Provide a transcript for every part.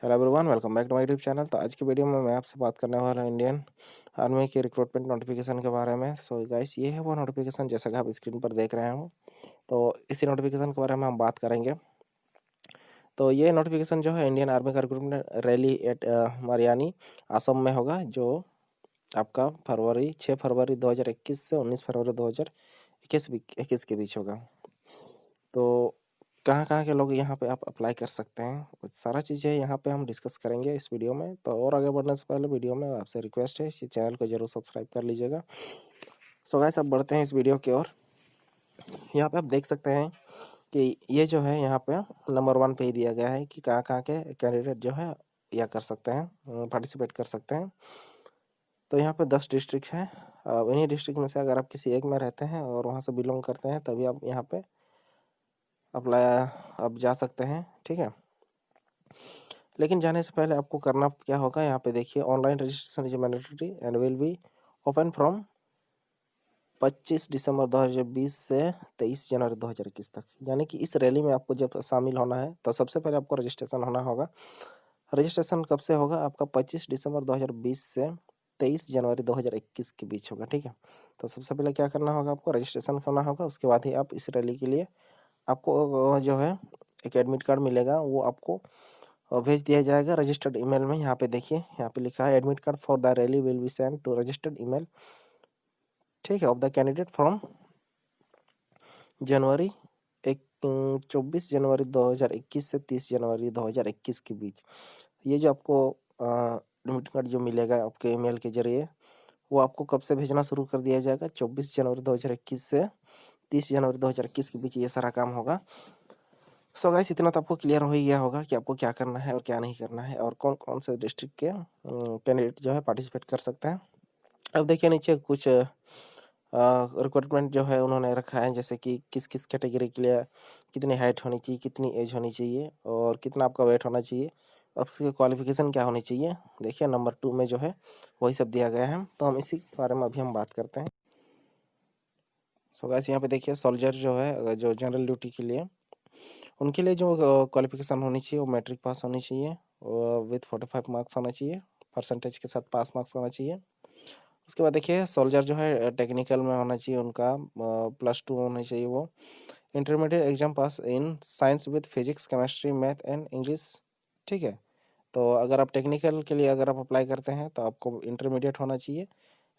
Hello everyone, welcome back to my YouTube channel. तो आज की वीडियो में मैं आपसे बात करने वाला हूँ इंडियन आर्मी के रिक्रूटमेंट नोटिफिकेशन के बारे में। सो गाइस, ये है वो नोटिफिकेशन जैसा कि आप स्क्रीन पर देख रहे हो। तो इसी नोटिफिकेशन के बारे में हम बात करेंगे। तो ये नोटिफिकेशन जो है इंडियन आर्मी का recruitment rally at Mariani Assam में होगा, जो आपका 6 फरवरी 2021 से 19 फरवरी 2021 के बीच होगा। तो कहाँ-कहाँ के लोग यहाँ पे आप अप्लाई कर सकते हैं, कुछ सारा चीज़ें यहाँ पे हम डिस्कस करेंगे इस वीडियो में। तो और आगे बढ़ने से पहले वीडियो में आपसे रिक्वेस्ट है, इस चैनल को ज़रूर सब्सक्राइब कर लीजिएगा। सो गाइस, अब बढ़ते हैं इस वीडियो की ओर। यहाँ पे आप देख सकते हैं कि ये जो है यहाँ पे नंबर 1 पे ही दिया गया है कि कहाँ-कहाँ के कैंडिडेट जो है या कर सकते हैं, पार्टिसिपेट कर सकते हैं। तो यहाँ पे 10 डिस्ट्रिक्ट हैं। इन्हीं डिस्ट्रिक्ट में से अगर आप किसी एक में रहते हैं और वहाँ से बिलोंग करते हैं, तभी आप यहाँ पे अप्लाई आप जा सकते हैं, ठीक है। लेकिन जाने से पहले आपको करना क्या होगा, यहाँ पे देखिए online registration is mandatory and will be open from 25 दिसंबर 2020 से 23 जनवरी 2021 तक। यानी कि इस रैली में आपको जब शामिल होना है तो सबसे पहले आपको रजिस्ट्रेशन होना होगा। रजिस्ट्रेशन कब से होगा? आपका 25 दिसंबर 2020 से 23 जनवरी 2021 के बीच होगा, ठीक है। तो सबसे पहले क्या करना होगा, आपको रजिस्ट्रेशन करना होगा। उसके बाद ही आप इस रैली के लिए आपको जो है एक एडमिट कार्ड मिलेगा, वो आपको भेज दिया जाएगा रजिस्टर्ड ईमेल में। यहाँ पे देखिए, यहाँ पे लिखा है admit card for the rally will be send to registered email, ठीक है, of the candidate from January 24 January 2021 से 30 जनवरी 2021 के बीच। ये जो आपको एडमिट कार्ड जो मिलेगा आपके ईमेल के जरिए, वो आपको कब से भेजना शुरू कर दिया जाएगा? 24 जनवरी 2021 से 30 जनवरी 2021 के बीच ये सारा काम होगा। सो गाइस, इतना तो आपको क्लियर हो ही गया होगा कि आपको क्या करना है और क्या नहीं करना है, और कौन कौन से डिस्ट्रिक्ट के कैंडिडेट जो है पार्टिसिपेट कर सकते हैं। अब देखिए नीचे कुछ रिक्वायरमेंट जो है उन्होंने रखा है, जैसे कि किस किस कैटेगरी के लिए कितनी हाइट होनी चाहिए, कितनी एज होनी चाहिए, और कितना आपका वेट होना चाहिए, और उसकी क्वालिफिकेशन क्या होनी चाहिए। देखिए नंबर 2 में जो है वही सब दिया गया है। तो हम इसी के बारे में अभी हम बात करते हैं। सो गाइस, यहाँ पे देखिए सोल्जर जो है, जो जनरल ड्यूटी के लिए, उनके लिए जो क्वालिफिकेशन होनी चाहिए वो मैट्रिक पास होनी चाहिए, विथ 45 मार्क्स होना चाहिए, परसेंटेज के साथ पास मार्क्स होना चाहिए। उसके बाद देखिए सोल्जर जो है टेक्निकल में होना चाहिए, उनका +2 होना चाहिए वो। Intermediate exam pass in science with physics, chemistry, math and English, ठीक है। तो अगर आप टेक्निकल के लिए अगर आप अप्लाई करते हैं तो आपको इंटरमीडिएट होना चाहिए,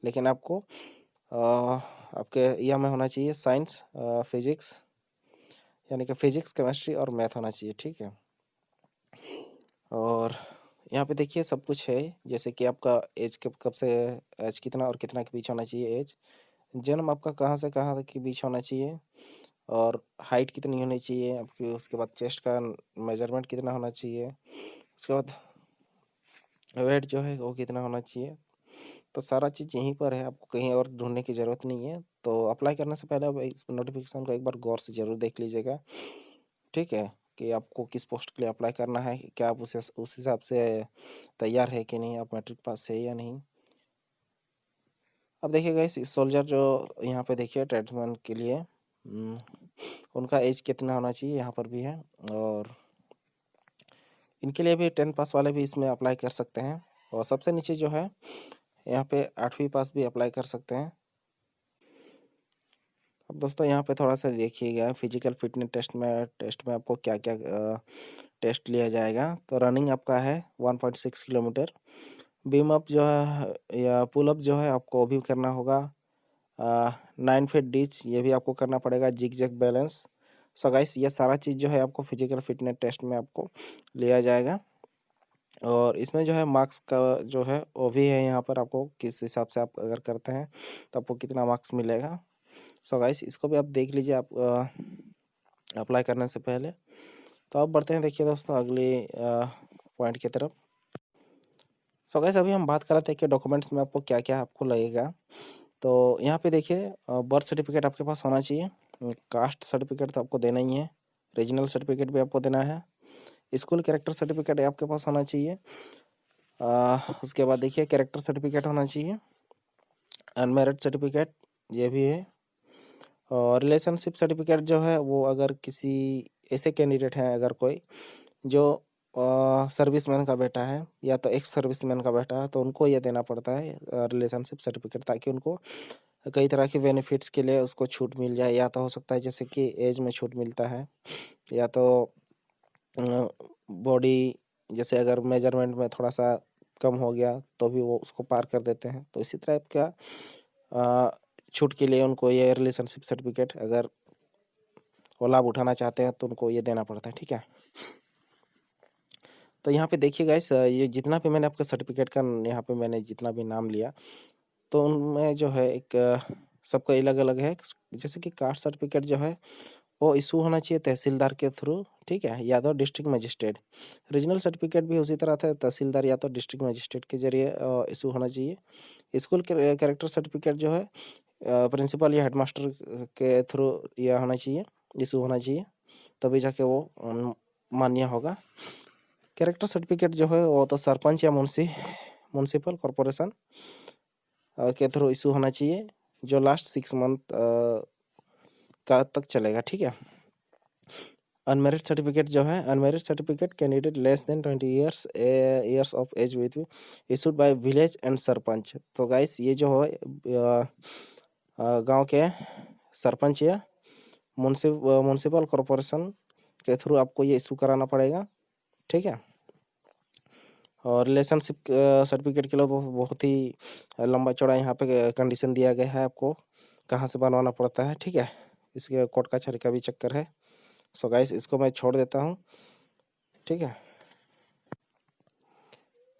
लेकिन आपको आपके यह में होना चाहिए साइंस, फिजिक्स, यानी कि फिजिक्स, केमिस्ट्री और मैथ होना चाहिए, ठीक है। और यहाँ पे देखिए सब कुछ है, जैसे कि आपका एज कब से एज कितना और कितना के बीच होना चाहिए एज, जन्म आपका कहाँ से कहाँ तक के बीच होना चाहिए, और हाइट कितनी होनी चाहिए आपकी, उसके बाद चेस्ट का मेजरमेंट कितना होना चाहिए, उसके बाद वेट जो है वो कितना होना चाहिए। तो सारा चीज़ यहीं पर है, आपको कहीं और ढूँढने की ज़रूरत नहीं है। तो अप्लाई करने से पहले आप इस नोटिफिकेशन को एक बार गौर से ज़रूर देख लीजिएगा, ठीक है, कि आपको किस पोस्ट के लिए अप्लाई करना है, क्या आप उस हिसाब से तैयार है कि नहीं, आप मैट्रिक पास है या नहीं। अब देखिए गाइस, सोल्जर जो यहाँ पे देखिए ट्रेड्समैन के लिए उनका एज कितना होना चाहिए यहाँ पर भी है, और इनके लिए भी 10 पास वाले भी इसमें अप्लाई कर सकते हैं। और सबसे नीचे जो है यहाँ पे 8वीं पास भी अप्लाई कर सकते हैं। अब दोस्तों यहाँ पे थोड़ा सा देखिएगा, फिजिकल फिटनेस टेस्ट में आपको क्या क्या टेस्ट लिया जाएगा। तो रनिंग आपका है 1.6 किलोमीटर, बीम अप जो है या पुल अप जो है आपको वो भी करना होगा, 9 फीट डिच ये भी आपको करना पड़ेगा, zig zag balance. So guys, ये सारा चीज़ जो है आपको फिजिकल फिटनेस टेस्ट में आपको लिया जाएगा। और इसमें जो है मार्क्स का जो है वो भी है, यहाँ पर आपको किस हिसाब से आप अगर करते हैं तो आपको कितना मार्क्स मिलेगा। सो गाइस, इसको भी आप देख लीजिए आप अप्लाई करने से पहले। तो अब बढ़ते हैं देखिए दोस्तों अगली पॉइंट की तरफ। सो गाइस, अभी हम बात कर रहे थे कि डॉक्यूमेंट्स में आपको क्या क्या आपको लगेगा। तो यहाँ पे देखिए बर्थ सर्टिफिकेट आपके पास होना चाहिए, कास्ट सर्टिफिकेट तो आपको देना ही है, रीजनल सर्टिफिकेट भी आपको देना है, स्कूल कैरेक्टर सर्टिफिकेट आपके पास होना चाहिए। उसके बाद देखिए कैरेक्टर सर्टिफिकेट होना चाहिए, अनमेरिड सर्टिफिकेट ये भी है, और रिलेशनशिप सर्टिफिकेट जो है वो अगर किसी ऐसे कैंडिडेट हैं अगर कोई जो सर्विसमैन का बेटा है या तो एक्स सर्विसमैन का बेटा है, तो उनको ये देना पड़ता है रिलेशनशिप सर्टिफिकेट, ताकि उनको कई तरह के बेनिफिट्स के लिए उसको छूट मिल जाए। या तो हो सकता है जैसे कि एज में छूट मिलता है, या तो बॉडी जैसे अगर मेजरमेंट में थोड़ा सा कम हो गया तो भी वो उसको पार कर देते हैं। तो इसी टाइप का छूट के लिए उनको ये रिलेशनशिप सर्टिफिकेट अगर वो लाभ उठाना चाहते हैं तो उनको ये देना पड़ता है। ठीक है, तो यहाँ पे देखिए गाइस, ये जितना भी मैंने आपका सर्टिफिकेट का यहाँ पे मैंने जितना भी नाम लिया, तो उनमें जो है एक सबका अलग अलग है। जैसे कि कास्ट सर्टिफिकेट जो है वो इशू होना चाहिए तहसीलदार के थ्रू, ठीक है, या तो डिस्ट्रिक्ट मजिस्ट्रेट। रीजनल सर्टिफिकेट भी उसी तरह था, तहसीलदार या तो डिस्ट्रिक्ट मजिस्ट्रेट के जरिए इशू होना चाहिए। स्कूल कैरेक्टर सर्टिफिकेट जो है प्रिंसिपल या हेडमास्टर के थ्रू यह होना चाहिए, इशू होना चाहिए, तभी जाके वो मान्य होगा। कैरेक्टर सर्टिफिकेट जो है वो तो सरपंच या म्यूनसिपल कॉरपोरेशन के थ्रू इशू होना चाहिए, जो लास्ट 6 मंथ का तक चलेगा। ठीक है, अनमेरिड सर्टिफिकेट जो है, unmarried certificate candidate less than 20 years of age with issued by village and sarpanch. तो गाइस ये जो है गांव के सरपंच या म्यूनसिपल कॉरपोरेशन के थ्रू आपको ये इशू कराना पड़ेगा। ठीक है, और रिलेशनशिप सर्टिफिकेट के लिए तो बहुत ही लंबा चौड़ा यहाँ पे कंडीशन दिया गया है, आपको कहाँ से बनवाना पड़ता है। ठीक है, इसके कोर्ट कचहरी का भी चक्कर है। सो गाइस इसको मैं छोड़ देता हूँ। ठीक है,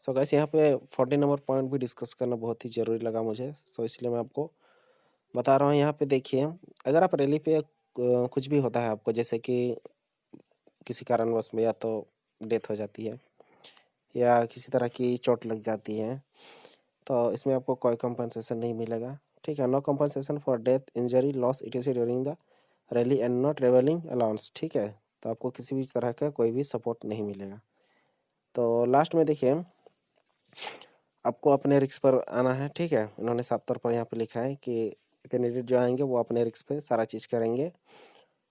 सो गाइस यहाँ पे 40 नंबर पॉइंट भी डिस्कस करना बहुत ही ज़रूरी लगा मुझे, सो इसलिए मैं आपको बता रहा हूँ। यहाँ पे देखिए, अगर आप रैली पे कुछ भी होता है आपको, जैसे कि किसी कारणवश में या तो डेथ हो जाती है या किसी तरह की चोट लग जाती है, तो इसमें आपको कोई कंपनसेशन नहीं मिलेगा। ठीक है, no compensation for death, injury, loss ETC during the rally and not travelling allowance. ठीक है, तो आपको किसी भी तरह का कोई भी सपोर्ट नहीं मिलेगा। तो लास्ट में देखिए, आपको अपने रिस्क पर आना है। ठीक है, उन्होंने साफ तौर पर यहाँ पे लिखा है कि कैंडिडेट जो आएंगे वो अपने रिस्क पे सारा चीज़ करेंगे,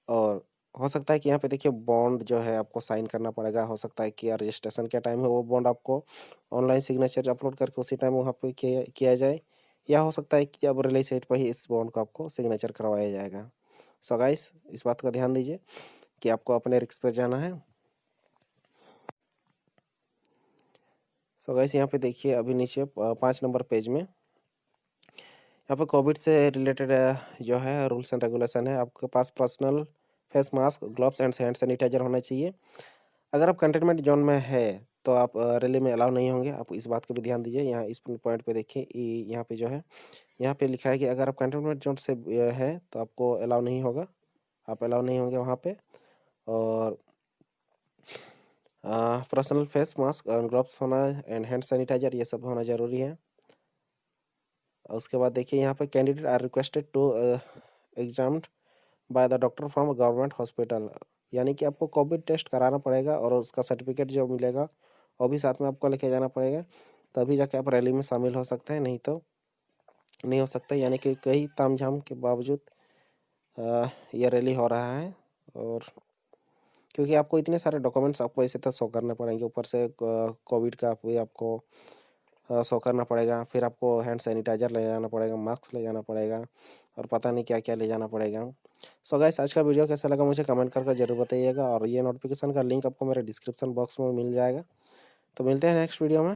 और हो सकता है कि यहाँ पे देखिए बॉन्ड जो है आपको साइन करना पड़ेगा। हो सकता है कि रजिस्ट्रेशन के टाइम है वो बॉन्ड आपको ऑनलाइन सिग्नेचर अपलोड करके उसी टाइम वहाँ पे किया जाए, या हो सकता है कि अब रिलीज साइट पर ही इस बॉन्ड को आपको सिग्नेचर करवाया जाएगा। सो गाइस इस बात का ध्यान दीजिए कि आपको अपने रिस्क पर जाना है। सो गाइस यहाँ पे देखिए, अभी नीचे 5 नंबर पेज में यहाँ पे कोविड से रिलेटेड जो है रूल्स एंड रेगुलेशन है। आपके पास personal face mask, gloves and hand sanitiser होना चाहिए। अगर आप कंटेनमेंट जोन में है तो आप रैली में अलाउ नहीं होंगे, आप इस बात का भी ध्यान दीजिए। यहाँ इस पॉइंट पे देखिए, यहाँ पे जो है यहाँ पे लिखा है कि अगर आप कंटेनमेंट जोन से है तो आपको अलाउ नहीं होगा, आप अलाउ नहीं होंगे वहाँ पे। और पर्सनल फेस मास्क, ग्लव्स होना एंड हैंड सैनिटाइजर, ये सब होना ज़रूरी है। उसके बाद देखिए यहाँ पे candidate are requested to examined by the doctor from government hospital, यानी कि आपको कोविड टेस्ट कराना पड़ेगा और उसका सर्टिफिकेट जो मिलेगा वो भी साथ में आपको लेके जाना पड़ेगा, तभी जाके आप रैली में शामिल हो सकते हैं, नहीं तो नहीं हो सकता। यानी कि कई तामझाम के बावजूद ये रैली हो रहा है, और क्योंकि आपको इतने सारे डॉक्यूमेंट्स आपको ऐसे तो शो करने पड़ेंगे, ऊपर से कोविड का भी आपको शो करना पड़ेगा, फिर आपको हैंड सैनिटाइजर ले जाना पड़ेगा, मास्क ले जाना पड़ेगा, और पता नहीं क्या क्या ले जाना पड़ेगा। सो गाइस आज का वीडियो कैसा लगा मुझे कमेंट करके जरूर बताइएगा, और ये नोटिफिकेशन का लिंक आपको मेरे डिस्क्रिप्शन बॉक्स में मिल जाएगा। तो मिलते हैं नेक्स्ट वीडियो में।